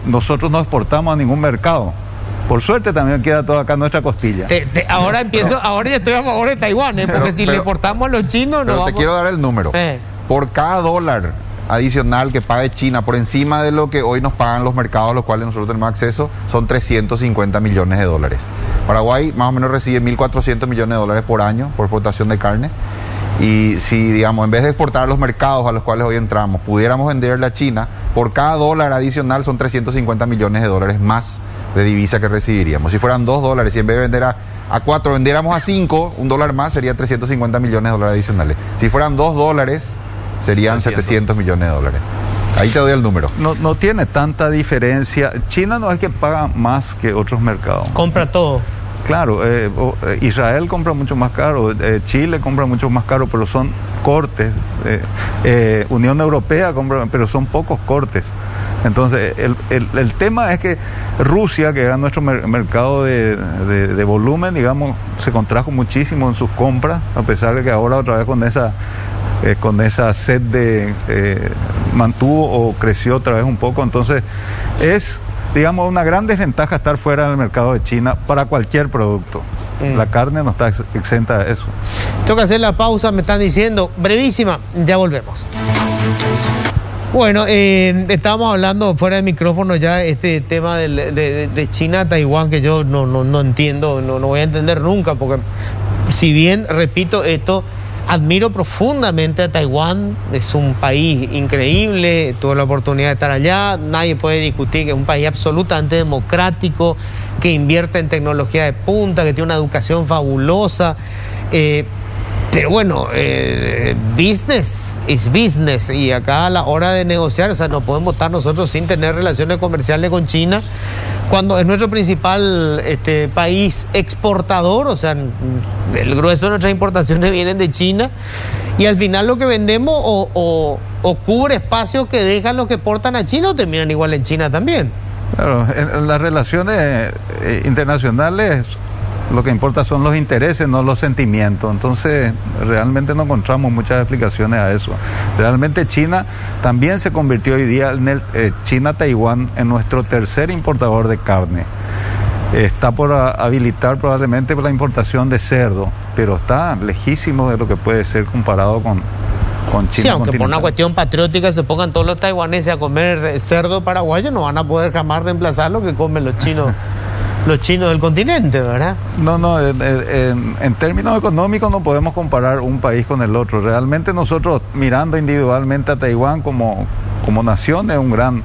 nosotros no exportamos a ningún mercado. Por suerte también queda todo acá nuestra costilla. Ahora ya estoy a favor de Taiwán, porque si le exportamos a los chinos no vamos... te quiero dar el número. Por cada $1 adicional que pague China por encima de lo que hoy nos pagan los mercados a los cuales nosotros tenemos acceso, son $350 millones. Paraguay más o menos recibe $1.400 millones por año por exportación de carne, y si, digamos, en vez de exportar a los mercados a los cuales hoy entramos, pudiéramos venderle a China, por cada $1 adicional son $350 millones más de divisa que recibiríamos. Si fueran $2 y en vez de vender a a 4 vendiéramos a 5, un dólar más sería 350 millones de dólares adicionales. Si fueran 2 dólares, serían 700 millones de dólares. Ahí te doy el número. No tiene tanta diferencia. China no es que paga más que otros mercados. Compra todo. Claro, Israel compra mucho más caro, Chile compra mucho más caro, pero son cortes. Unión Europea compra, pero son pocos cortes. Entonces, el tema es que Rusia, que era nuestro mercado de volumen, digamos, se contrajo muchísimo en sus compras, a pesar de que ahora otra vez con esa sed mantuvo o creció otra vez un poco. Entonces, es, digamos, una gran desventaja estar fuera del mercado de China para cualquier producto. La carne no está exenta de eso. Tengo que hacer la pausa, me están diciendo. Brevísima, ya volvemos. Bueno, estábamos hablando fuera de micrófono ya este tema de China, Taiwán, que yo no entiendo, no voy a entender nunca, porque si bien, repito esto, admiro profundamente a Taiwán, es un país increíble, tuve la oportunidad de estar allá, nadie puede discutir que es un país absolutamente democrático, que invierte en tecnología de punta, que tiene una educación fabulosa, pero bueno, business is business, y acá a la hora de negociar, o sea, no podemos estar nosotros sin tener relaciones comerciales con China, cuando es nuestro principal país exportador, o sea, el grueso de nuestras importaciones vienen de China, y al final lo que vendemos o cubre espacios que dejan los que exportan a China o terminan igual en China también. Claro, en las relaciones internacionales lo que importa son los intereses, no los sentimientos. Entonces, realmente no encontramos muchas explicaciones a eso. Realmente China también se convirtió hoy día, China-Taiwán, en nuestro tercer importador de carne. Está por habilitar probablemente la importación de cerdo, pero está lejísimo de lo que puede ser comparado con China. Sí, aunque por una cuestión patriótica se pongan todos los taiwaneses a comer cerdo paraguayo, no van a poder jamás reemplazar lo que comen los chinos. Los chinos del continente, ¿verdad? No, en términos económicos no podemos comparar un país con el otro. Realmente nosotros, mirando individualmente a Taiwán como nación, es un gran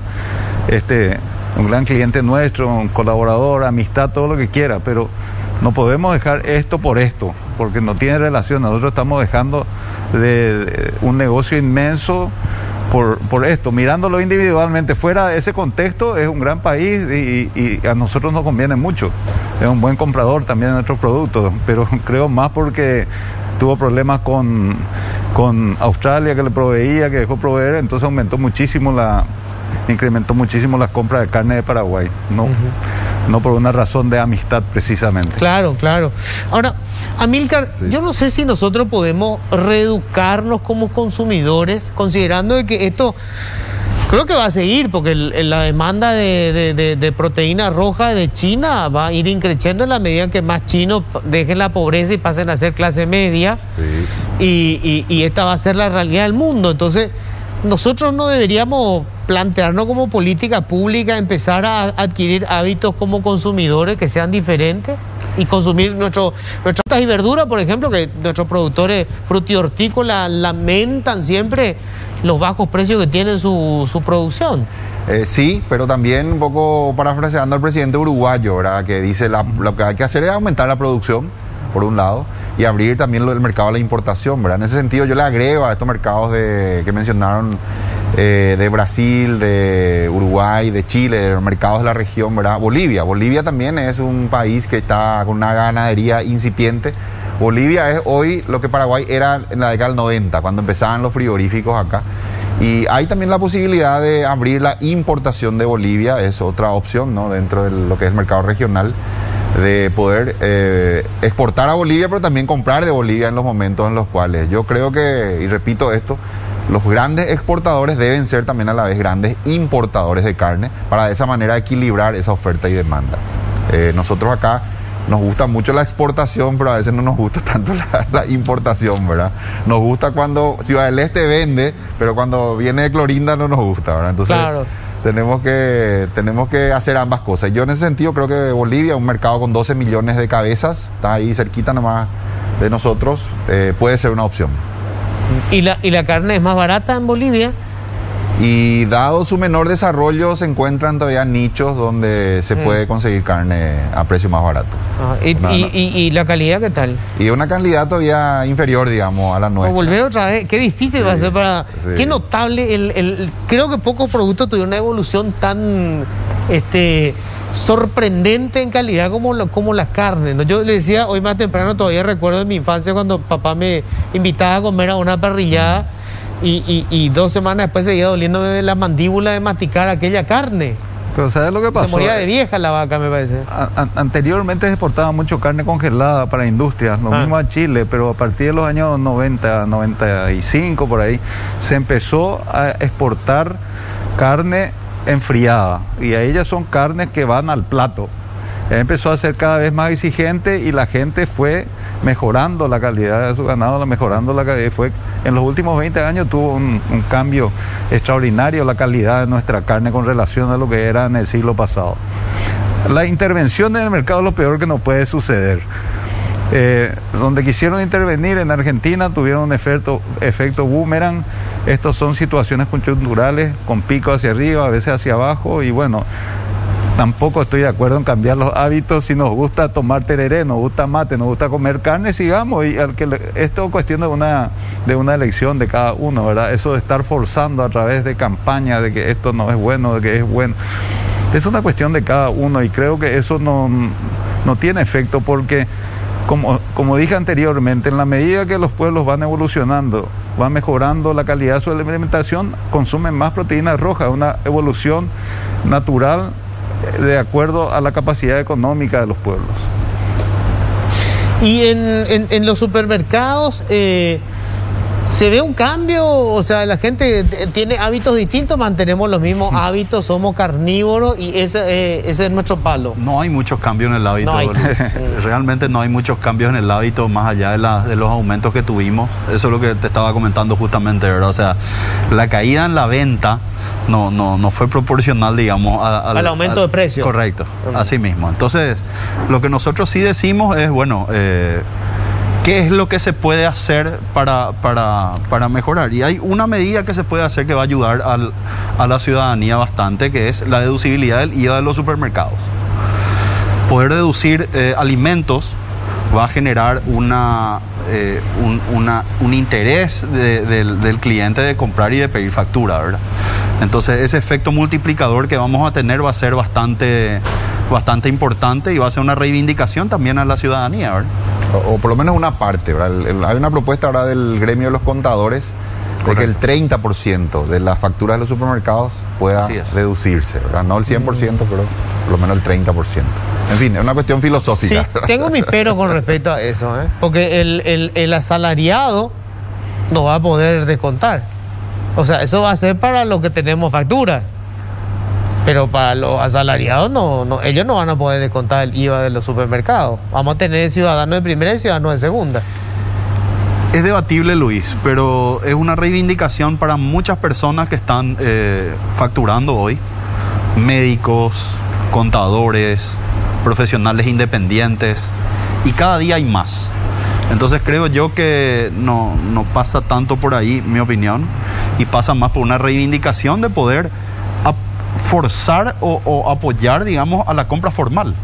cliente nuestro, un colaborador, amistad, todo lo que quiera, pero no podemos dejar esto por esto, porque no tiene relación. Nosotros estamos dejando de un negocio inmenso por esto, mirándolo individualmente. Fuera de ese contexto es un gran país y a nosotros nos conviene mucho. Es un buen comprador también de nuestros productos, pero creo más porque tuvo problemas con Australia, que le proveía, que dejó proveer, entonces incrementó muchísimo las compras de carne de Paraguay, no por una razón de amistad precisamente. Claro. Ahora, Amílcar, yo no sé si nosotros podemos reeducarnos como consumidores, considerando de que esto creo que va a seguir, porque la demanda de proteína roja de China va a ir increciendo en la medida en que más chinos dejen la pobreza y pasen a ser clase media, sí. y esta va a ser la realidad del mundo. Entonces, nosotros no deberíamos plantearnos como política pública empezar a adquirir hábitos como consumidores que sean diferentes y consumir nuestras frutas y verduras, por ejemplo, que nuestros productores frutícolas lamentan siempre los bajos precios que tienen su producción. Sí, pero también un poco parafraseando al presidente uruguayo, ¿verdad? Que dice lo que hay que hacer es aumentar la producción, por un lado, y abrir también el mercado a la importación, ¿verdad? En ese sentido yo le agrego a estos mercados que mencionaron, de Brasil, de Uruguay, de Chile, de los mercados de la región, ¿verdad? Bolivia también es un país que está con una ganadería incipiente. Bolivia es hoy lo que Paraguay era en la década del 90, cuando empezaban los frigoríficos acá. Y hay también la posibilidad de abrir la importación de Bolivia, es otra opción, ¿no? Dentro de lo que es el mercado regional, de poder exportar a Bolivia, pero también comprar de Bolivia en los momentos en los cuales yo creo que, y repito esto, los grandes exportadores deben ser también a la vez grandes importadores de carne, para de esa manera equilibrar esa oferta y demanda. Nosotros acá nos gusta mucho la exportación, pero a veces no nos gusta tanto la importación, ¿verdad? Nos gusta cuando Ciudad del Este vende, pero cuando viene de Clorinda no nos gusta, ¿verdad? Entonces, claro, tenemos que hacer ambas cosas. Yo en ese sentido creo que Bolivia, un mercado con 12 millones de cabezas, está ahí cerquita nomás de nosotros, puede ser una opción. ¿Y la carne es más barata en Bolivia? Y dado su menor desarrollo, se encuentran todavía nichos donde se puede conseguir carne a precio más barato. ¿Y la calidad qué tal? Y una calidad todavía inferior, digamos, a la nuestra. Volver otra vez, qué difícil va a ser para... Sí. Qué notable, creo que pocos productos tuvieron una evolución tan sorprendente en calidad como la carne, ¿no? Yo le decía hoy más temprano, todavía recuerdo de mi infancia cuando papá me invitaba a comer a una parrillada y 2 semanas después seguía doliéndome la mandíbula de masticar aquella carne. Pero ¿sabes lo que pasó? Se moría de vieja la vaca, me parece. Anteriormente se exportaba mucho carne congelada para industrias, lo mismo a Chile, pero a partir de los años 90, 95 por ahí, se empezó a exportar carne enfriada y a ellas son carnes que van al plato. Empezó a ser cada vez más exigente y la gente fue mejorando la calidad de su ganado, mejorando la calidad. En los últimos 20 años tuvo un cambio extraordinario la calidad de nuestra carne con relación a lo que era en el siglo pasado. La intervención en el mercado es lo peor que nos puede suceder. Donde quisieron intervenir en Argentina tuvieron un efecto boomerang. Estos son situaciones coyunturales con pico hacia arriba, a veces hacia abajo y bueno, tampoco estoy de acuerdo en cambiar los hábitos. Si nos gusta tomar tereré, nos gusta mate, nos gusta comer carne, sigamos. Y esto es cuestión de una elección de cada uno, ¿verdad? Eso de estar forzando a través de campañas de que esto no es bueno, de que es bueno, es una cuestión de cada uno y creo que eso no tiene efecto porque, como dije anteriormente, en la medida que los pueblos van evolucionando, van mejorando la calidad de su alimentación, consumen más proteínas rojas, una evolución natural de acuerdo a la capacidad económica de los pueblos. Y en los supermercados se ve un cambio, o sea, la gente tiene hábitos distintos, mantenemos los mismos hábitos, somos carnívoros y ese es nuestro palo. No hay muchos cambios en el hábito. No Realmente no hay muchos cambios en el hábito más allá de los aumentos que tuvimos. Eso es lo que te estaba comentando justamente, ¿verdad? O sea, la caída en la venta no fue proporcional, digamos, al aumento de precio. Correcto, así mismo. Entonces, lo que nosotros sí decimos es, bueno, ¿qué es lo que se puede hacer para mejorar? Y hay una medida que se puede hacer que va a ayudar a la ciudadanía bastante, que es la deducibilidad del IVA de los supermercados. Poder deducir alimentos va a generar un interés del cliente de comprar y de pedir factura, ¿verdad? Entonces ese efecto multiplicador que vamos a tener va a ser bastante importante y va a ser una reivindicación también a la ciudadanía, ¿verdad? O por lo menos una parte, ¿verdad? Hay una propuesta ahora del gremio de los contadores de que el 30% de las facturas de los supermercados pueda reducirse, ¿verdad? No el 100%, pero por lo menos el 30%. En fin, es una cuestión filosófica. Sí, tengo mis peros con respecto a eso, porque el asalariado no va a poder descontar. O sea, eso va a ser para los que tenemos factura. Pero para los asalariados ellos no van a poder descontar el IVA de los supermercados. Vamos a tener ciudadanos de primera y ciudadanos de segunda. Es debatible, Luis, pero es una reivindicación para muchas personas que están facturando hoy. Médicos, contadores, profesionales independientes, y cada día hay más. Entonces creo yo que no pasa tanto por ahí, mi opinión, y pasa más por una reivindicación de poder forzar o apoyar, digamos, a la compra formal.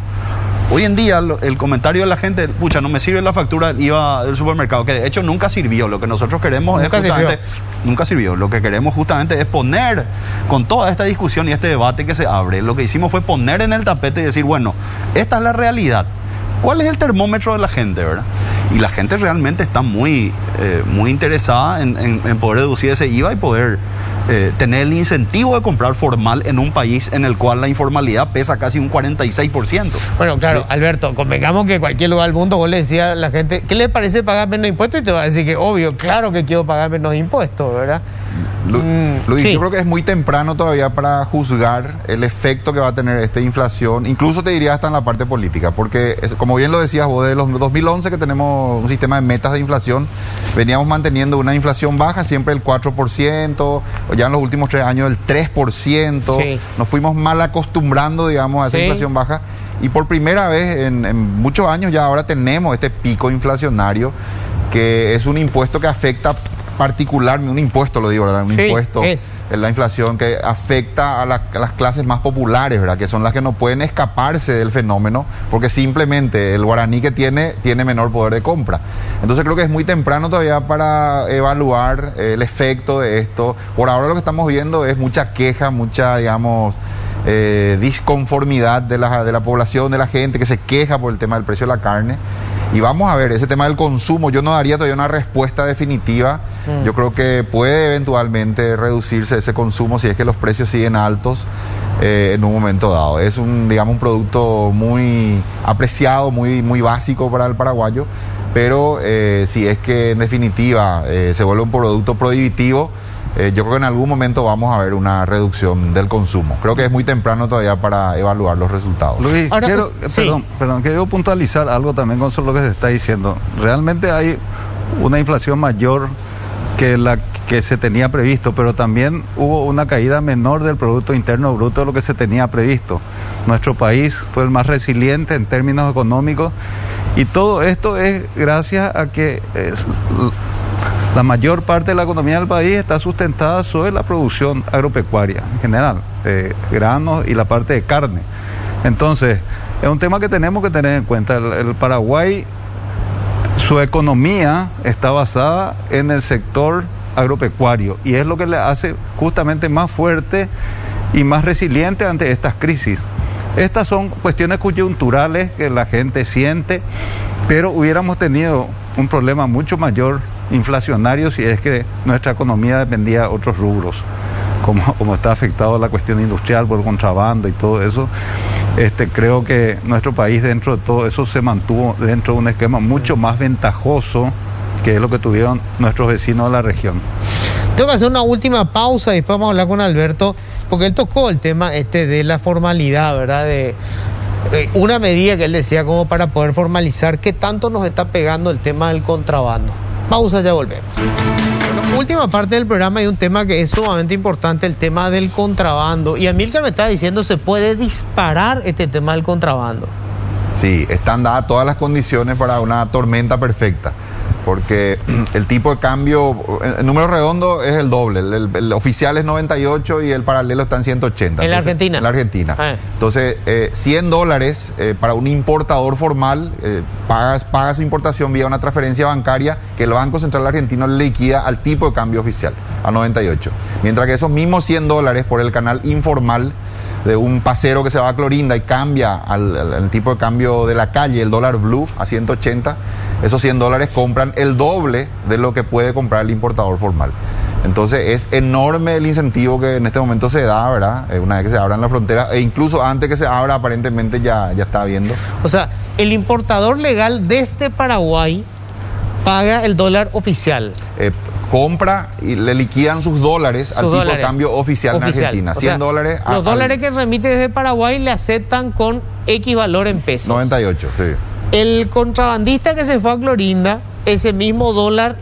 Hoy en día el comentario de la gente, pucha, no me sirve la factura del IVA del supermercado, que de hecho nunca sirvió. Lo que nosotros queremos nunca sirvió. Lo que queremos justamente es poner, con toda esta discusión y este debate que se abre, lo que hicimos fue poner en el tapete y decir, bueno, esta es la realidad. ¿Cuál es el termómetro de la gente, verdad? Y la gente realmente está muy interesada en poder reducir ese IVA y poder tener el incentivo de comprar formal en un país en el cual la informalidad pesa casi un 46%. Bueno, claro, Alberto, convengamos que en cualquier lugar del mundo vos le decías a la gente, ¿qué le parece pagar menos impuestos? Y te va a decir que obvio, claro que quiero pagar menos impuestos, ¿verdad? Luis, sí. Yo creo que es muy temprano todavía para juzgar el efecto que va a tener esta inflación, incluso te diría hasta en la parte política, porque como bien lo decías vos, de los 2011 que tenemos un sistema de metas de inflación, veníamos manteniendo una inflación baja, siempre el 4%, ya en los últimos 3 años el 3%, sí. Nos fuimos mal acostumbrando, digamos, a esa inflación baja, y por primera vez en muchos años ya ahora tenemos este pico inflacionario, que es un impuesto que afecta particularmente un impuesto, lo digo, ¿verdad? Un Sí, impuesto, es la inflación que afecta a las clases más populares, ¿verdad? Que son las que no pueden escaparse del fenómeno, porque simplemente el guaraní que tiene menor poder de compra. Entonces creo que es muy temprano todavía para evaluar el efecto de esto. Por ahora lo que estamos viendo es mucha queja, mucha, digamos, disconformidad de la población, de la gente que se queja por el tema del precio de la carne. Y vamos a ver, ese tema del consumo, yo no daría todavía una respuesta definitiva. Yo creo que puede eventualmente reducirse ese consumo si es que los precios siguen altos en un momento dado. Es un producto muy apreciado, muy básico para el paraguayo, pero si es que en definitiva se vuelve un producto prohibitivo, yo creo que en algún momento vamos a ver una reducción del consumo. Creo que es muy temprano todavía para evaluar los resultados. Luis, Ahora, quiero puntualizar algo también con lo que se está diciendo. Realmente hay una inflación mayor que la que se tenía previsto, pero también hubo una caída menor del Producto Interno Bruto de lo que se tenía previsto. Nuestro país fue el más resiliente en términos económicos, y todo esto es gracias a que la mayor parte de la economía del país está sustentada sobre la producción agropecuaria en general, granos y la parte de carne. Entonces, es un tema que tenemos que tener en cuenta. El Paraguay, su economía está basada en el sector agropecuario, y es lo que le hace justamente más fuerte y más resiliente ante estas crisis. Estas son cuestiones coyunturales que la gente siente, pero hubiéramos tenido un problema mucho mayor inflacionario si es que nuestra economía dependía de otros rubros, como está afectado la cuestión industrial por el contrabando y todo eso. Creo que nuestro país, dentro de todo eso, se mantuvo dentro de un esquema mucho más ventajoso que es lo que tuvieron nuestros vecinos de la región. Tengo que hacer una última pausa y después vamos a hablar con Alberto, porque él tocó el tema de la formalidad, ¿verdad? De una medida que él decía como para poder formalizar qué tanto nos está pegando el tema del contrabando. Pausa, ya volvemos. Bueno, última parte del programa, hay un tema que es sumamente importante, el tema del contrabando. Y Amílcar me está diciendo, ¿se puede disparar este tema del contrabando? Sí, están dadas todas las condiciones para una tormenta perfecta, porque el tipo de cambio, el número redondo es el doble, el oficial es 98 y el paralelo está en 180. ¿En la Argentina? En la Argentina. Entonces, $100 para un importador formal, paga su importación vía una transferencia bancaria que el Banco Central Argentino le liquida al tipo de cambio oficial, a 98. Mientras que esos mismos $100 por el canal informal de un pasero que se va a Clorinda y cambia al tipo de cambio de la calle, el dólar blue, a 180, esos $100 compran el doble de lo que puede comprar el importador formal. Entonces es enorme el incentivo que en este momento se da, ¿verdad? Una vez que se abran las fronteras, e incluso antes que se abra, aparentemente ya está habiendo. O sea, el importador legal desde Paraguay paga el dólar oficial. Compra y le liquidan sus dólares al tipo de cambio oficial en Argentina. O sea, $100. Los dólares que remite desde Paraguay le aceptan con X valor en pesos. 98, sí. El contrabandista que se fue a Clorinda, ese mismo dólar,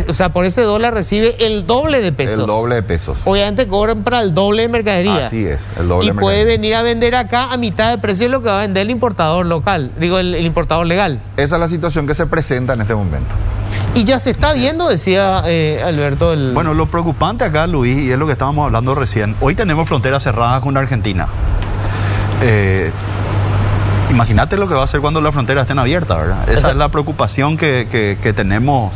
o sea, por ese dólar recibe el doble de pesos. El doble de pesos. Obviamente cobran para el doble de mercadería. Así es, el doble de mercadería. Y puede venir a vender acá a mitad de precio de lo que va a vender el importador local, digo, el importador legal. Esa es la situación que se presenta en este momento. Y ya se está viendo, decía Alberto. Bueno, lo preocupante acá, Luis, y es lo que estábamos hablando recién, hoy tenemos fronteras cerradas con Argentina. Imagínate lo que va a hacer cuando las fronteras estén abiertas, ¿verdad? Esa es la preocupación que tenemos.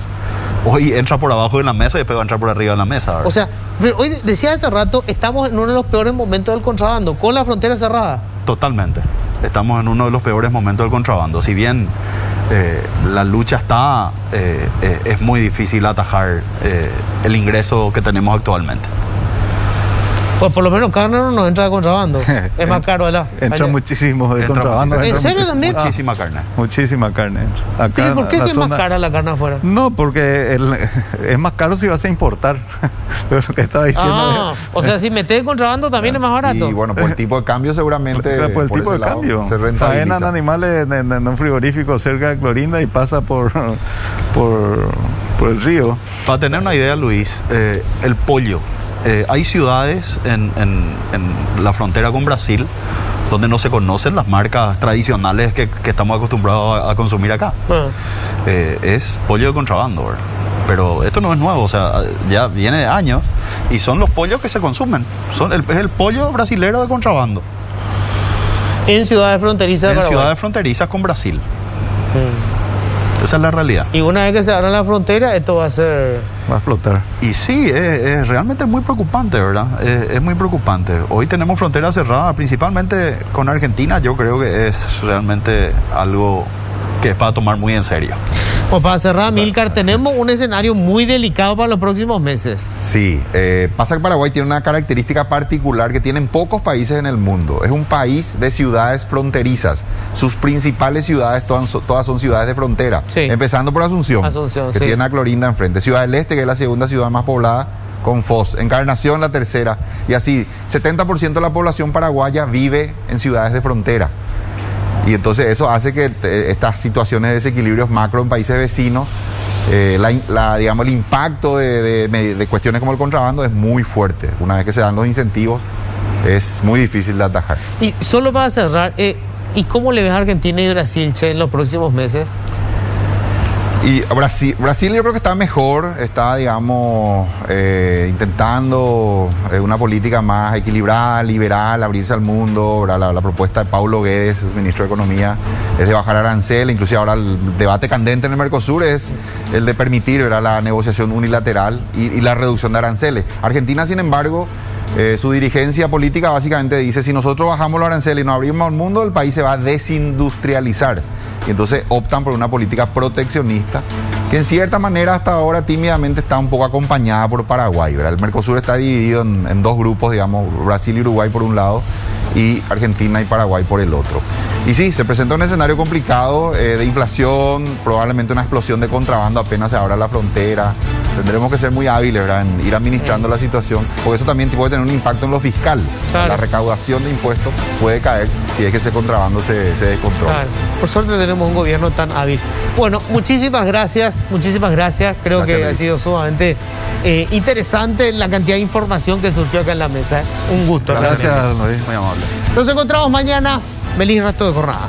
Hoy entra por abajo de la mesa y después va a entrar por arriba de la mesa, ¿verdad? O sea, pero hoy decía hace rato, estamos en uno de los peores momentos del contrabando, con la frontera cerrada. Totalmente. Estamos en uno de los peores momentos del contrabando. Si bien la lucha está, es muy difícil atajar el ingreso que tenemos actualmente. Pues por lo menos carne no nos entra de contrabando. Es más caro, ¿verdad? Entra muchísimo de contrabando. ¿En serio también? Muchísima carne. Muchísima carne. Acá, ¿y por qué es más cara la carne afuera? No, porque es más caro si vas a importar. Pero lo que estaba diciendo. O sea, si metes de contrabando también es más barato. Y bueno, por el tipo de cambio seguramente. Por el tipo de cambio. Se rentabiliza. Faenan animales en un frigorífico cerca de Clorinda y pasa por el río. Para tener una idea, Luis, el pollo. Hay ciudades en la frontera con Brasil donde no se conocen las marcas tradicionales que estamos acostumbrados a consumir acá. Es pollo de contrabando, ¿verdad? pero esto no es nuevo, o sea, ya viene de años y son los pollos que se consumen. Es el pollo brasilero de contrabando. En ciudades fronterizas de En Paraguay. ciudades fronterizas con Brasil. Esa es la realidad. Y una vez que se abra la frontera, esto va a ser... Va a explotar. Y sí, es realmente muy preocupante, ¿verdad? Es muy preocupante. Hoy tenemos fronteras cerradas, principalmente con Argentina. Yo creo que es realmente algo que es para tomar muy en serio. Pues para cerrar, Milcar, tenemos un escenario muy delicado para los próximos meses. Sí, pasa que Paraguay tiene una característica particular que tienen pocos países en el mundo. Es un país de ciudades fronterizas. Sus principales ciudades todas son ciudades de frontera. Sí. Empezando por Asunción, Asunción, que sí. tiene a Clorinda enfrente. Ciudad del Este, que es la segunda ciudad más poblada, con Foz. Encarnación, la tercera. Y así, 70% de la población paraguaya vive en ciudades de frontera. Y entonces eso hace que estas situaciones de desequilibrios macro en países vecinos, digamos, el impacto de cuestiones como el contrabando es muy fuerte. Una vez que se dan los incentivos, es muy difícil de atajar. Y solo para cerrar, ¿y cómo le ves a Argentina y Brasil, Che, en los próximos meses? Y Brasil yo creo que está mejor, está, digamos, intentando una política más equilibrada, liberal, abrirse al mundo. La propuesta de Paulo Guedes, ministro de Economía, es de bajar aranceles. Inclusive ahora el debate candente en el Mercosur es el de permitir, ¿verdad?, la negociación unilateral y la reducción de aranceles. Argentina, sin embargo, su dirigencia política básicamente dice: si nosotros bajamos los aranceles y nos abrimos al mundo, el país se va a desindustrializar. Y entonces optan por una política proteccionista que en cierta manera hasta ahora tímidamente está un poco acompañada por Paraguay, ¿verdad? El Mercosur está dividido en dos grupos, digamos, Brasil y Uruguay por un lado y Argentina y Paraguay por el otro. Y sí, se presenta un escenario complicado de inflación, probablemente una explosión de contrabando apenas se abra la frontera. Tendremos que ser muy hábiles, ¿verdad?, en ir administrando la situación, porque eso también puede tener un impacto en lo fiscal. Claro. La recaudación de impuestos puede caer si es que ese contrabando se descontrola. Claro. Por suerte tenemos un gobierno tan hábil. Bueno, muchísimas gracias, muchísimas gracias. Creo Gracias, que Luis. ha sido sumamente interesante la cantidad de información que surgió acá en la mesa. Un gusto. Gracias, realmente. Luis. Muy amable. Nos encontramos mañana. Feliz resto de jornada.